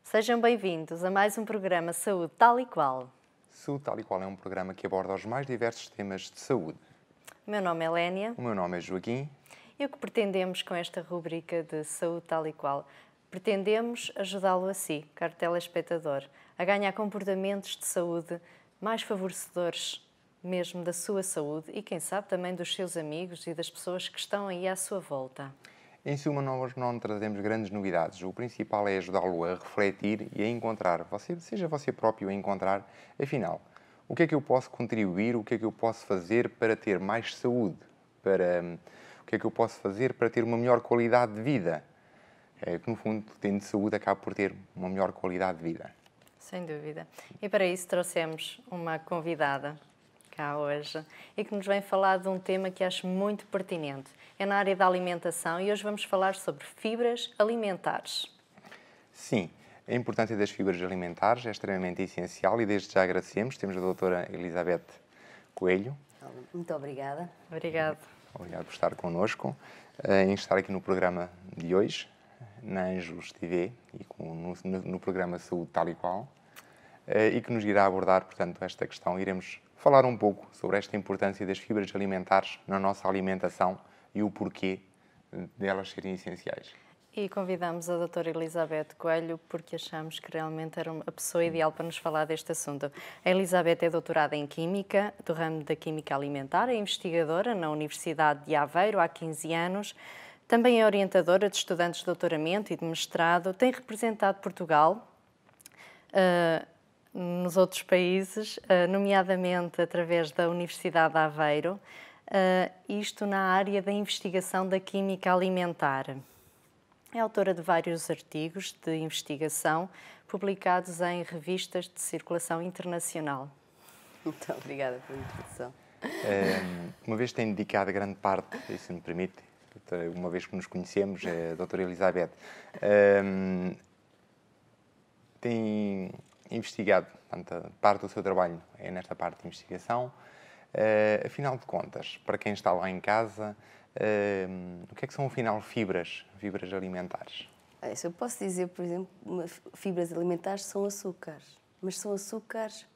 Sejam bem-vindos a mais um programa Saúde Tal e Qual. Saúde Tal e Qual é um programa que aborda os mais diversos temas de saúde. O meu nome é Lénia O meu nome é Joaquim. e o que pretendemos com esta rúbrica de Saúde Tal e Qual? Pretendemos ajudá-lo a si, caro telespectador, a ganhar comportamentos de saúde mais favorecedores mesmo da sua saúde e, quem sabe, também dos seus amigos e das pessoas que estão aí à sua volta. Em suma, nós não trazemos grandes novidades. O principal é ajudá-lo a refletir e a encontrar, seja você próprio a encontrar, afinal, o que é que eu posso contribuir, o que é que eu posso fazer para ter mais saúde, o que é que eu posso fazer para ter uma melhor qualidade de vida. É que, no fundo, tendo saúde, acaba por ter uma melhor qualidade de vida. Sem dúvida. E para isso trouxemos uma convidada cá hoje e que nos vem falar de um tema que acho muito pertinente. É na área da alimentação e hoje vamos falar sobre fibras alimentares. Sim, a importância das fibras alimentares é extremamente essencial e desde já agradecemos. Temos a doutora Elizabeth Coelho. Muito obrigada. Obrigada. Obrigado por estar connosco, em estar aqui no programa de hoje, na Anjos TV e no programa Saúde Tal e Qual, e que nos irá abordar, portanto, esta questão. Iremos falar um pouco sobre esta importância das fibras alimentares na nossa alimentação e o porquê delas serem essenciais. E convidamos a doutora Elizabeth Coelho porque achamos que realmente era a pessoa ideal para nos falar deste assunto. A Elizabeth é doutorada em Química, do ramo da Química Alimentar, é investigadora na Universidade de Aveiro há 15 anos, também é orientadora de estudantes de doutoramento e de mestrado, tem representado Portugal nos outros países, nomeadamente através da Universidade de Aveiro, isto na área da investigação da química alimentar. É autora de vários artigos de investigação publicados em revistas de circulação internacional. Muito obrigada pela introdução. Uma vez tem dedicado grande parte, se me permite, uma vez que nos conhecemos, a doutora Elizabeth, tem investigado, portanto, parte do seu trabalho é nesta parte de investigação. Afinal de contas, para quem está lá em casa, o que é que são, afinal, fibras alimentares? Eu posso dizer, por exemplo, fibras alimentares são açúcares, mas são açúcares...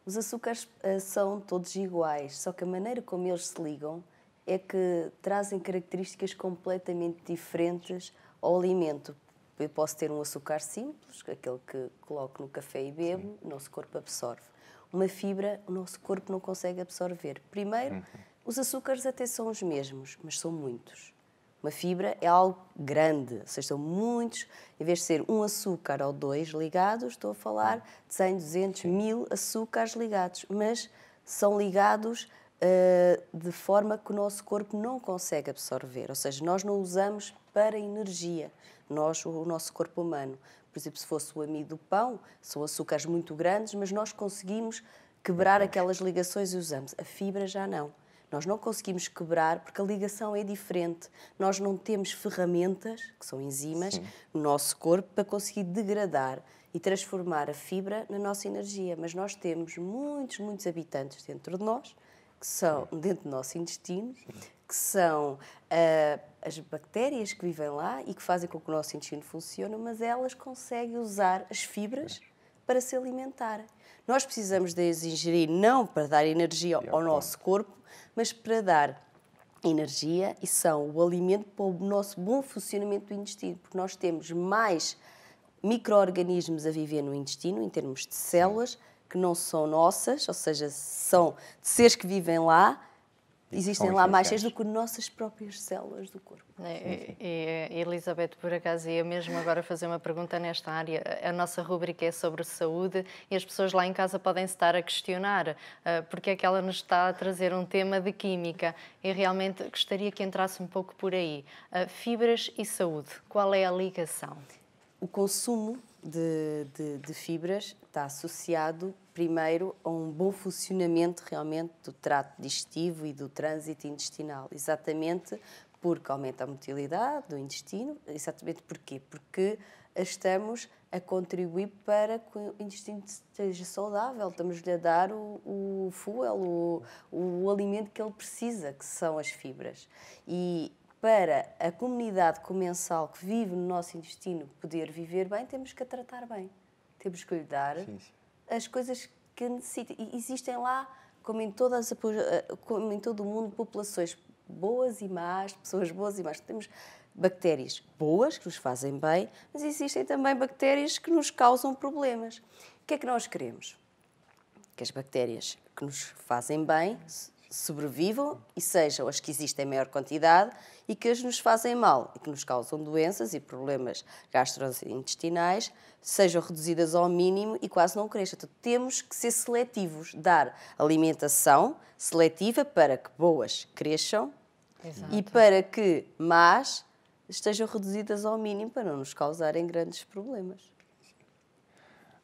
Os açúcares são todos iguais, só que a maneira como eles se ligam é que trazem características completamente diferentes ao alimento. Eu posso ter um açúcar simples, aquele que coloco no café e bebo, o nosso corpo absorve. Uma fibra, o nosso corpo não consegue absorver. Primeiro, os açúcares até são os mesmos, mas são muitos. Uma fibra é algo grande, ou seja, são muitos. Em vez de ser um açúcar ou dois ligados, estou a falar de 100, 200, 1000 açúcares ligados. Mas são ligados de forma que o nosso corpo não consegue absorver. Ou seja, nós não usamos para energia, o nosso corpo humano. Por exemplo, se fosse o amido do pão, são açúcares muito grandes, mas nós conseguimos quebrar aquelas ligações e usamos. A fibra já não. Nós não conseguimos quebrar porque a ligação é diferente. Nós não temos ferramentas, que são enzimas, no nosso corpo para conseguir degradar e transformar a fibra na nossa energia. Mas nós temos muitos habitantes dentro de nós, que são dentro do nosso intestino, que são as bactérias que vivem lá e que fazem com que o nosso intestino funcione, mas elas conseguem usar as fibras para se alimentarem. Nós precisamos de as ingerir não para dar energia ao nosso corpo, mas para dar energia e são o alimento para o nosso bom funcionamento do intestino, porque nós temos mais micro-organismos a viver no intestino, em termos de células, que não são nossas, ou seja, são de seres que vivem lá, existem lá mais seres do que nossas próprias células do corpo. E Elizabeth, por acaso, ia mesmo agora fazer uma pergunta nesta área. A nossa rúbrica é sobre saúde e as pessoas lá em casa podem se estar a questionar porque é que ela nos está a trazer um tema de química e realmente gostaria que entrasse um pouco por aí. Fibras e saúde, qual é a ligação? O consumo de fibras está associado, primeiro, a um bom funcionamento realmente do trato digestivo e do trânsito intestinal. Exatamente porque aumenta a motilidade do intestino. Exatamente porquê? Porque estamos a contribuir para que o intestino esteja saudável. Estamos-lhe a dar o alimento que ele precisa, que são as fibras. E para a comunidade comensal que vive no nosso intestino poder viver bem, temos que a tratar bem. Temos que lhe dar as coisas que necessita. E existem lá, como em todo o mundo, populações boas e más, pessoas boas e más. Temos bactérias boas, que nos fazem bem, mas existem também bactérias que nos causam problemas. O que é que nós queremos? Que as bactérias que nos fazem bem sobrevivam e sejam as que existem em maior quantidade, e que as nos fazem mal e que nos causam doenças e problemas gastrointestinais sejam reduzidas ao mínimo e quase não cresçam. Então, temos que ser seletivos, dar alimentação seletiva para que boas cresçam. Exato. E para que más estejam reduzidas ao mínimo para não nos causarem grandes problemas.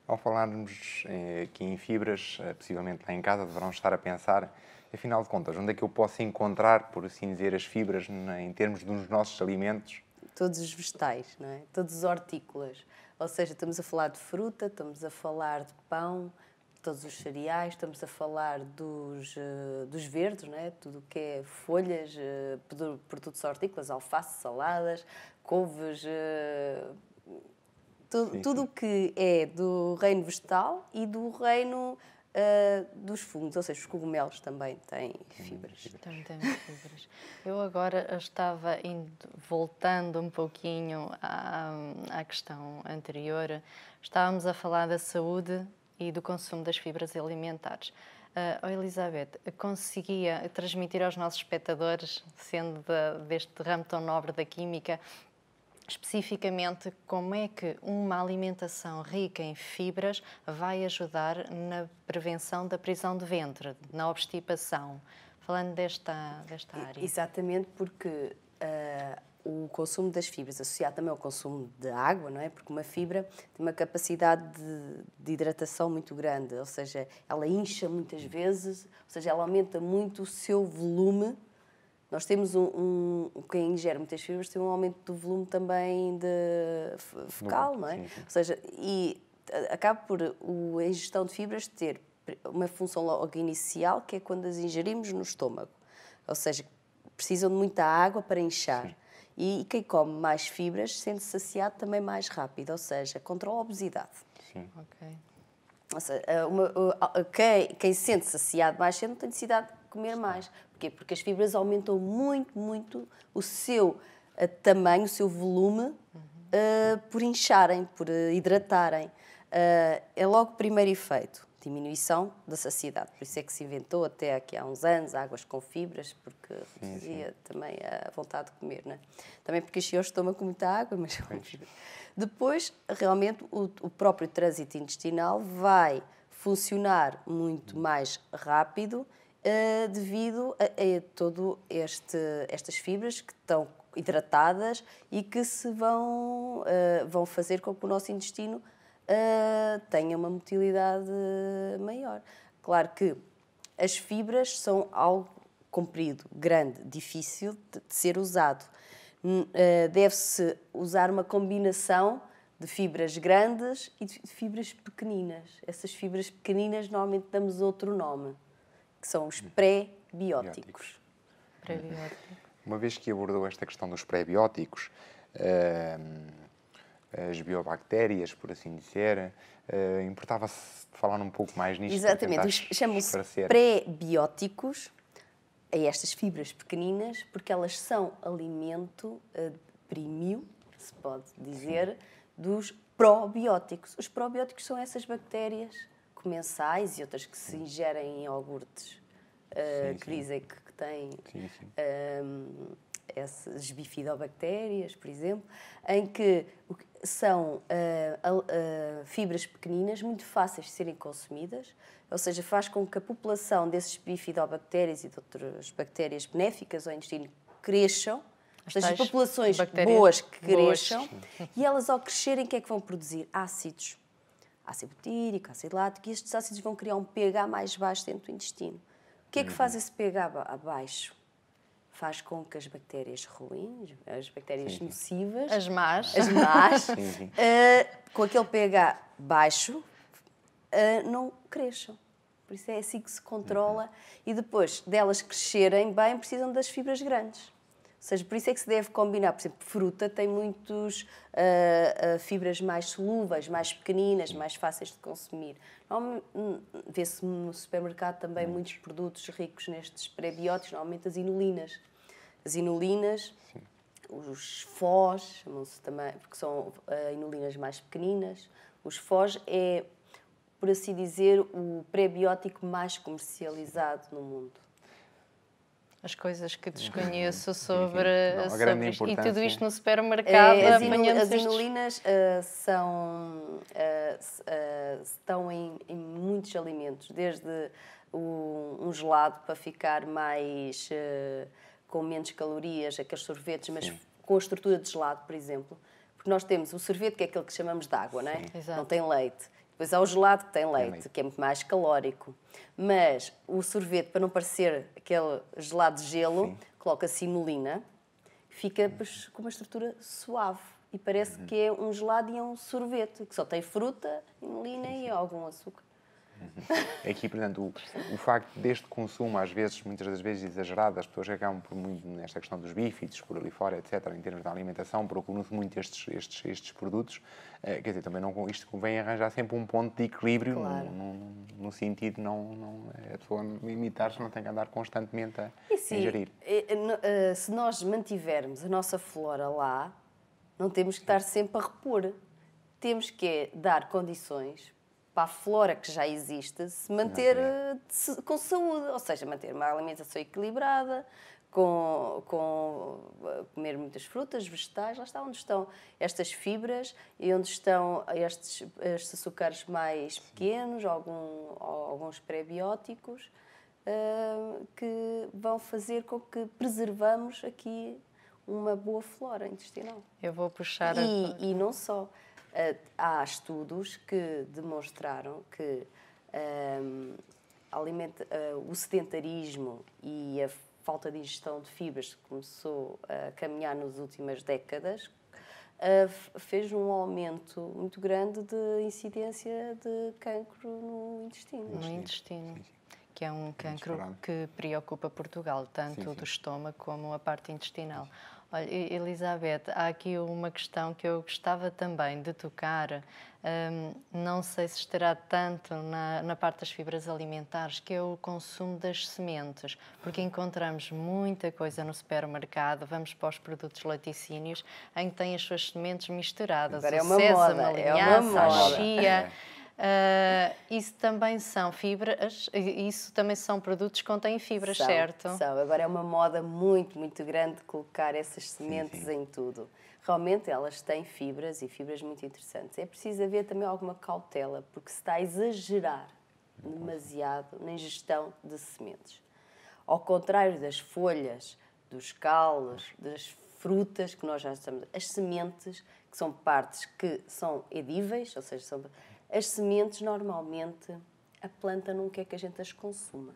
Ao falarmos aqui em fibras, possivelmente lá em casa deverão estar a pensar, afinal de contas, onde é que eu posso encontrar, por assim dizer, as fibras em termos dos nossos alimentos? Todos os vegetais, não é? Todos os hortícolas. Ou seja, estamos a falar de fruta, estamos a falar de pão, todos os cereais, estamos a falar dos verdes, não é? Tudo o que é folhas, produtos hortícolas, alface, saladas, couves, tudo o que é do reino vegetal e do reino dos fungos, ou seja, os cogumelos também têm fibras. Também têm fibras. Eu agora estava voltando um pouquinho à questão anterior, estávamos a falar da saúde e do consumo das fibras alimentares. Elizabeth, conseguia transmitir aos nossos espectadores, sendo deste ramo tão nobre da química, especificamente como é que uma alimentação rica em fibras vai ajudar na prevenção da prisão de ventre, na obstipação? Falando desta área. Exatamente, porque o consumo das fibras, associado também ao consumo de água, não é? Porque uma fibra tem uma capacidade de hidratação muito grande, ou seja, ela incha muitas vezes, ou seja, ela aumenta muito o seu volume. Nós temos quem ingere muitas fibras tem um aumento do volume também de fecal, não é? Sim, sim. Ou seja, e acaba por a ingestão de fibras ter uma função logo inicial, que é quando as ingerimos no estômago. Ou seja, precisam de muita água para inchar. Sim. E quem come mais fibras sente-se saciado também mais rápido, ou seja, controla a obesidade. Sim. Ok. Ou seja, quem se sente saciado mais cedo não tem necessidade de comer mais. Porquê? Porque as fibras aumentam muito, muito o seu tamanho, o seu volume, por incharem, por hidratarem. É logo o primeiro efeito, diminuição da saciedade. Por isso é que se inventou até aqui há uns anos águas com fibras, porque reduzia também a vontade de comer, não é? Também porque enchia o estômago com muita água, mas com fibras. Depois, realmente, o próprio trânsito intestinal vai funcionar muito mais rápido devido a todo estas fibras que estão hidratadas e que se vão fazer com que o nosso intestino tenha uma motilidade maior. Claro que as fibras são algo comprido, grande, difícil de ser usado. Deve-se usar uma combinação de fibras grandes e de fibras pequeninas. Essas fibras pequeninas normalmente damos outro nome, que são os pré-bióticos. Uma vez que abordou esta questão dos pré-bióticos, as biobactérias, por assim dizer, importava-se falar um pouco mais nisto? Exatamente, chamam-se pré-bióticos a estas fibras pequeninas porque elas são alimento premium, se pode dizer, dos probióticos. Os probióticos são essas bactérias comensais e outras que se ingerem em iogurtes, que dizem que têm essas bifidobactérias, por exemplo, em que são fibras pequeninas, muito fáceis de serem consumidas, ou seja, faz com que a população desses bifidobactérias e de outras bactérias benéficas ao intestino cresçam, ou seja, as populações boas que cresçam, e elas ao crescerem, o que é que vão produzir? Ácidos. Ácido butírico, ácido lático, e estes ácidos vão criar um pH mais baixo dentro do intestino. O que é que faz esse pH abaixo? Faz com que as bactérias ruins, as bactérias nocivas, as más, com aquele pH baixo, não cresçam. Por isso é assim que se controla. E depois delas crescerem bem, precisam das fibras grandes. seja, por isso é que se deve combinar. Por exemplo, fruta tem muitos fibras mais solúveis, mais pequeninas, mais fáceis de consumir. Vê-se no supermercado também muitos produtos ricos nestes prebióticos, normalmente as inulinas. As inulinas, sim, os FOS, chamam-se também, porque são inulinas mais pequeninas. Os FOS é, por assim dizer, o prebiótico mais comercializado no mundo. As coisas que desconheço sobre isto. E tudo isto no supermercado. As inulinas estão em muitos alimentos, desde um gelado para ficar mais com menos calorias, aqueles sorvetes, mas com a estrutura de gelado, por exemplo. Porque nós temos o sorvete, que é aquele que chamamos de água, não é? Não tem leite. Depois há o gelado que tem leite, que é muito mais calórico. Mas o sorvete, para não parecer aquele gelado de gelo, coloca-se inulina, fica com uma estrutura suave. E parece que é um gelado e é um sorvete, que só tem fruta, inulina e algum açúcar. Aqui, portanto, o facto deste consumo, às vezes, muitas das vezes exagerado, as pessoas acabam por muito, nesta questão dos bífidos, por ali fora, etc., em termos de alimentação, procuram-se muito estes produtos. Quer dizer, também não, isto convém arranjar sempre um ponto de equilíbrio, claro, no sentido a pessoa limitar-se, não tem que andar constantemente a ingerir. Se nós mantivermos a nossa flora lá, não temos que estar sempre a repor. Temos que dar condições para a flora que já existe se manter com saúde, ou seja, manter uma alimentação equilibrada, comer muitas frutas, vegetais, lá está onde estão estas fibras e onde estão estes açúcares mais pequenos, alguns prebióticos, que vão fazer com que preservamos aqui uma boa flora intestinal. Eu vou puxar... E não só. Há estudos que demonstraram que o sedentarismo e a falta de ingestão de fibras que começou a caminhar nas últimas décadas fez um aumento muito grande de incidência de cancro no intestino. No intestino, que é um cancro que preocupa Portugal, tanto do estômago como a parte intestinal. Olha, Elizabeth, há aqui uma questão que eu gostava também de tocar, não sei se estará tanto na parte das fibras alimentares, que é o consumo das sementes, porque encontramos muita coisa no supermercado, vamos para os produtos laticínios, em que têm as suas sementes misturadas, agora o sésamo, a linhaça, a chia... isso também são fibras, isso também são produtos que contêm fibras, certo? Agora é uma moda muito, muito grande colocar essas sementes em tudo. Realmente elas têm fibras e fibras muito interessantes. É preciso haver também alguma cautela, porque se está a exagerar demasiado na ingestão de sementes. Ao contrário das folhas, dos caules, das frutas que nós já estamos... As sementes, que são partes que são edíveis, ou seja, as sementes, normalmente, a planta não quer que a gente as consuma.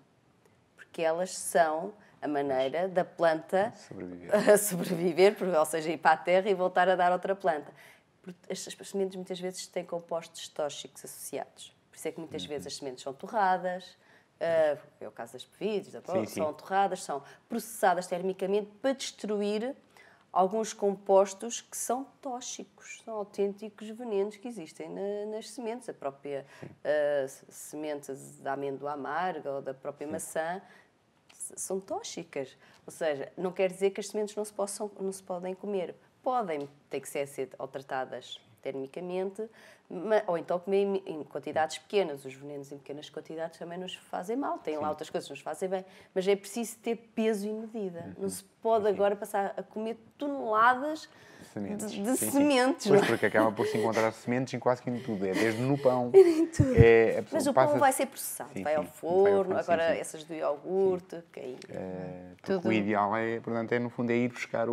Porque elas são a maneira da planta sobreviver, ou seja, ir para a terra e voltar a dar outra planta. Estas sementes, muitas vezes, têm compostos tóxicos associados. Por isso é que, muitas vezes, as sementes são torradas, é o caso das pevides, são torradas, são processadas termicamente para destruir alguns compostos que são tóxicos, são autênticos venenos que existem nas sementes. A própria semente da amêndoa amarga ou da própria maçã são tóxicas. Ou seja, não quer dizer que as sementes não se podem comer. Podem ter que ser ou tratadas termicamente, ou então comer em quantidades pequenas. Os venenos em pequenas quantidades também nos fazem mal. Tem lá outras coisas que nos fazem bem. Mas é preciso ter peso e medida. Não se pode agora passar a comer toneladas de sementes. Pois, porque acaba por se encontrar sementes em quase que em tudo. É desde no pão. Mas o pão vai ser processado. Vai ao forno. Agora essas do iogurte. Porque o ideal é, portanto, no fundo, é ir buscar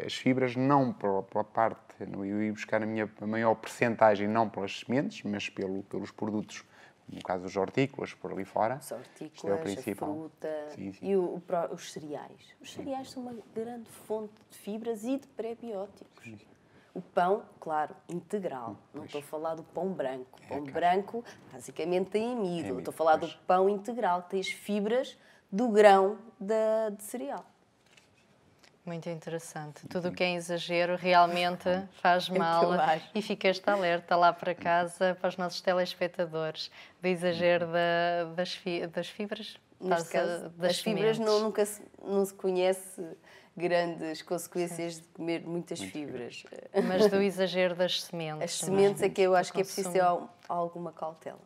as fibras, não pela parte, ir buscar a maior percentagem, não pelas sementes, mas pelos produtos, no caso dos hortícolas, por ali fora. Os hortícolas, a fruta e os cereais. Os cereais são uma grande fonte de fibras e de prebióticos. O pão, claro, integral. Não estou a falar do pão branco. O pão branco, basicamente, tem amido. Estou a falar do pão integral, que tem as fibras do grão de cereal. Muito interessante. Tudo o que é exagero realmente faz mal e fica este alerta lá para casa, para os nossos telespectadores, do exagero das fibras. Neste caso, das fibras nunca não se conhece grandes consequências de comer muitas fibras. Mas do exagero das sementes. As sementes é que eu acho que é preciso ter alguma cautela.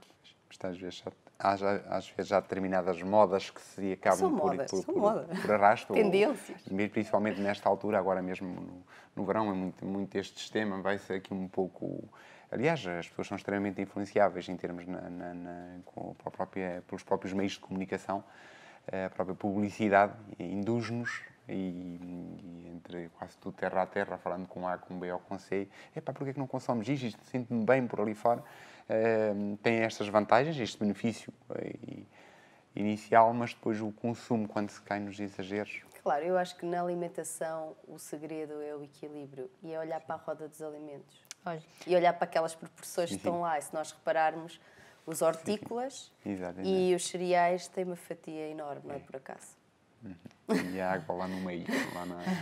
Às vezes já há determinadas modas que se acabam por arrasto. Tendências. Principalmente nesta altura, agora mesmo no verão, é muito este sistema, vai ser aqui um pouco... Aliás, as pessoas são extremamente influenciáveis em termos pelos próprios meios de comunicação, a própria publicidade induz-nos e entre quase tudo terra a terra, falando com A, com B ou com C, porque é que não consomes isto? Sinto-me bem por ali fora. Tem estas vantagens, este benefício inicial, mas depois o consumo, quando se cai nos exageros. Claro, eu acho que na alimentação o segredo é o equilíbrio e é olhar para a roda dos alimentos. Olha. E olhar para aquelas proporções que estão lá. E se nós repararmos, os hortícolas e os cereais têm uma fatia enorme, não é por acaso? E a água lá no meio.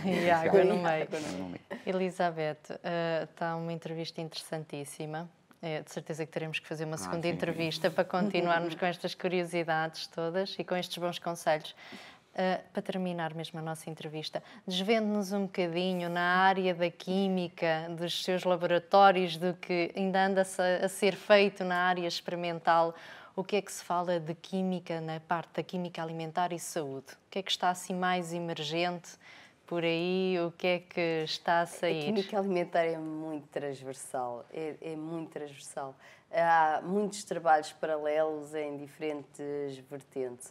E a água no meio. Elizabeth, está uma entrevista interessantíssima. De certeza que teremos que fazer uma segunda entrevista para continuarmos com estas curiosidades todas e com estes bons conselhos. Para terminar mesmo a nossa entrevista, desvende-nos um bocadinho na área da química, dos seus laboratórios, do que ainda anda a ser feito na área experimental. O que é que se fala de química na parte da química alimentar e saúde? O que é que está assim mais emergente por aí? O que é que está a sair? A química alimentar é muito transversal, é muito transversal. Há muitos trabalhos paralelos em diferentes vertentes.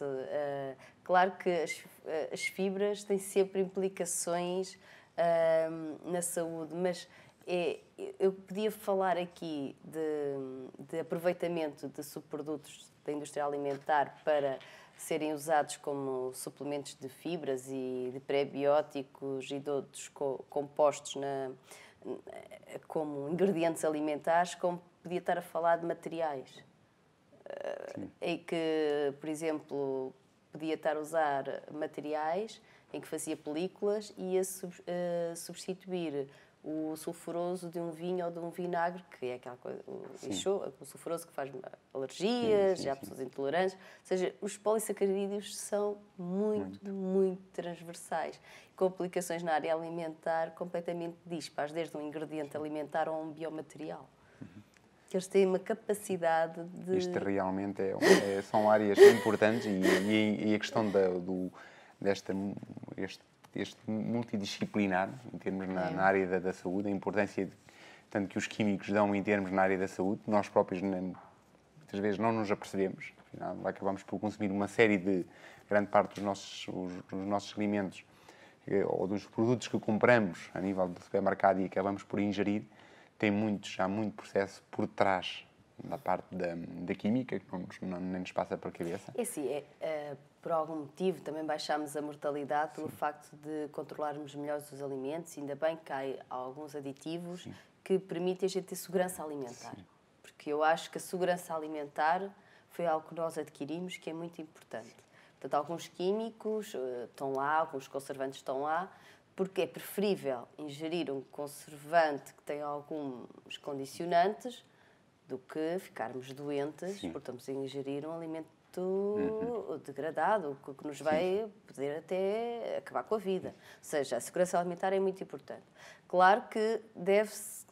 Claro que as fibras têm sempre implicações na saúde, mas eu podia falar aqui de aproveitamento de subprodutos da indústria alimentar para serem usados como suplementos de fibras e de pré-bióticos e de outros compostos como ingredientes alimentares, como podia estar a falar de materiais. Em que, por exemplo, podia estar a usar materiais em que fazia películas e ia substituir o sulfuroso de um vinho ou de um vinagre, que é aquela coisa, o sulfuroso que faz alergias, já há pessoas intolerantes. Ou seja, os polissacarídeos são muito transversais, com aplicações na área alimentar completamente dispares, desde um ingrediente alimentar ou um biomaterial. Eles têm uma capacidade de... Isto realmente são áreas importantes e a questão este multidisciplinar, em termos na área da saúde, a importância tanto que os químicos dão em termos na área da saúde, nós próprios muitas vezes não nos apercebemos, afinal acabamos por consumir uma série de, grande parte dos nossos alimentos ou dos produtos que compramos a nível do supermercado e acabamos por ingerir, há muito processo por trás da parte da química, que nem nos passa pela cabeça. É assim, por algum motivo também baixámos a mortalidade pelo facto de controlarmos melhor os alimentos. Ainda bem que há alguns aditivos que permitem a gente ter segurança alimentar. Porque eu acho que a segurança alimentar foi algo que nós adquirimos que é muito importante. Portanto, alguns químicos estão lá, alguns conservantes estão lá, porque é preferível ingerir um conservante que tem alguns condicionantes do que ficarmos doentes porque estamos a ingerir um alimento degradado, que nos vai poder até acabar com a vida. Ou seja, a segurança alimentar é muito importante. Claro que deve-se,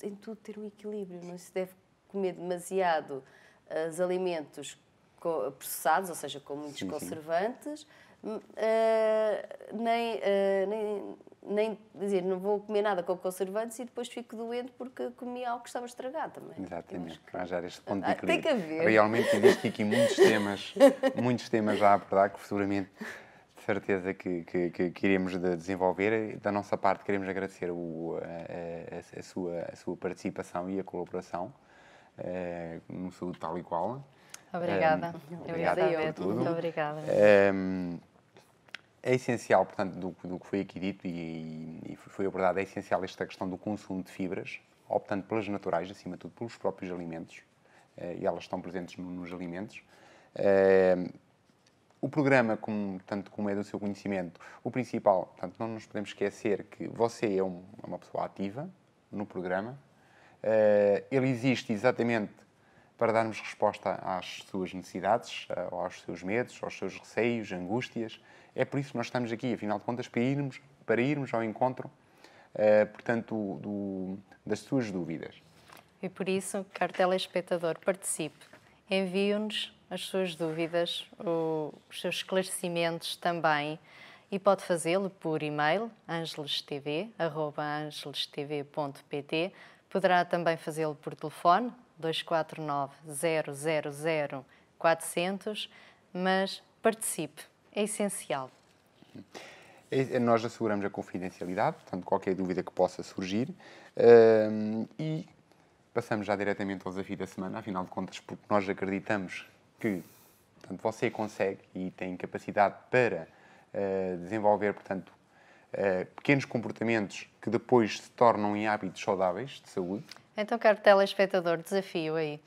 em tudo, ter um equilíbrio. Não se deve comer demasiado os alimentos processados, ou seja, com muitos conservantes, nem dizer, não vou comer nada com conservantes e depois fico doente porque comi algo que estava estragado também. Exatamente, arranjar este ponto de Tem equilíbrio. que haver. Realmente existem aqui muitos temas já a abordar que futuramente, de certeza que iremos desenvolver. Da nossa parte, queremos agradecer a sua participação e a colaboração no Saúde Tal e Qual. Obrigada. Obrigada por tudo. Muito obrigada. É essencial, portanto, do que foi aqui dito e foi abordado, é essencial esta questão do consumo de fibras, optando pelas naturais, acima de tudo, pelos próprios alimentos, e elas estão presentes nos alimentos. O programa, tanto como é do seu conhecimento, o principal, portanto, não nos podemos esquecer que você é uma pessoa ativa no programa. Ele existe exatamente para darmos resposta às suas necessidades, aos seus medos, aos seus receios, angústias. É por isso que nós estamos aqui, afinal de contas, para irmos ao encontro, portanto, das suas dúvidas. E por isso, caro telespectador, participe. Envie-nos as suas dúvidas, os seus esclarecimentos também, e pode fazê-lo por e-mail, angelestv@angelestv.pt. Poderá também fazê-lo por telefone, 249 000 400, mas participe, é essencial. Nós asseguramos a confidencialidade, portanto, qualquer dúvida que possa surgir, e passamos já diretamente ao desafio da semana, afinal de contas, porque nós acreditamos que, portanto, você consegue e tem capacidade para desenvolver, portanto, pequenos comportamentos que depois se tornam em hábitos saudáveis de saúde. Então, caro telespectador, desafio aí.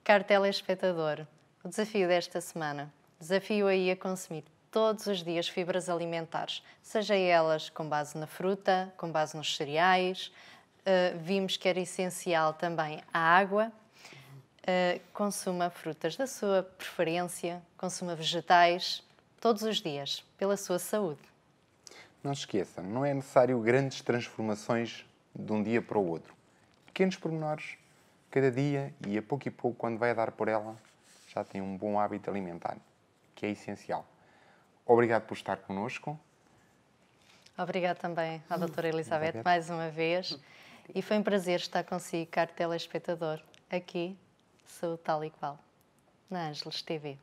Caro telespectador, o desafio desta semana. Desafio aí a consumir todos os dias fibras alimentares, seja elas com base na fruta, com base nos cereais. Vimos que era essencial também a água. Consuma frutas da sua preferência, consuma vegetais todos os dias, pela sua saúde. Não se esqueça, não é necessário grandes transformações de um dia para o outro. Pequenos pormenores, cada dia, e a pouco, quando vai a dar por ela, já tem um bom hábito alimentar, que é essencial. Obrigado por estar connosco. Obrigada também à doutora Elizabeth mais uma vez. E foi um prazer estar consigo, caro telespectador, aqui, Saúde Tal e Qual, na Ângeles TV.